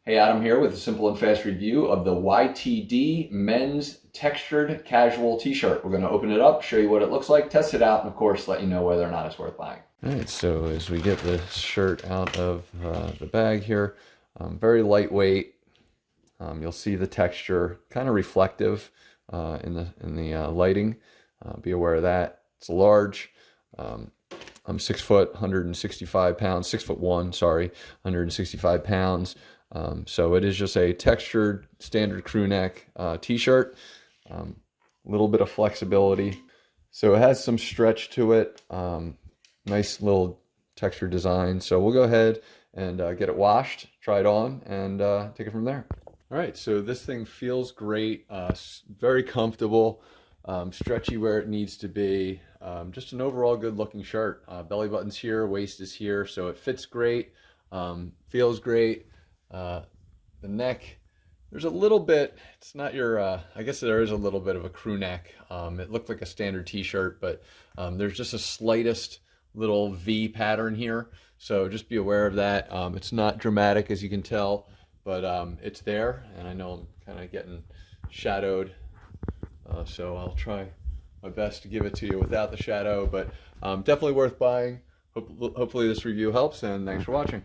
Hey, Adam here with a simple and fast review of the YTD men's textured casual t-shirt. We're going to open it up, show you what it looks like, test it out, and of course let you know whether or not it's worth buying. All right, so as we get the shirt out of the bag here, very lightweight. You'll see the texture kind of reflective in the lighting. Be aware of that. It's large. I'm 6 foot, 165 pounds, 6'1", sorry, 165 pounds. So it is just a textured standard crew neck t-shirt, a little bit of flexibility. So it has some stretch to it, nice little texture design. So we'll go ahead and get it washed, try it on, and take it from there. All right, so this thing feels great, very comfortable, stretchy where it needs to be. Just an overall good looking shirt. Belly button's here, waist is here, so it fits great, feels great. The neck, there's a little bit, it's not your, I guess there is a little bit of a crew neck. It looked like a standard t-shirt, but there's just a slightest little V pattern here. So just be aware of that. It's not dramatic, as you can tell, but it's there, and I know I'm kind of getting shadowed. So I'll try my best to give it to you without the shadow, but definitely worth buying. Hopefully this review helps, and thanks for watching.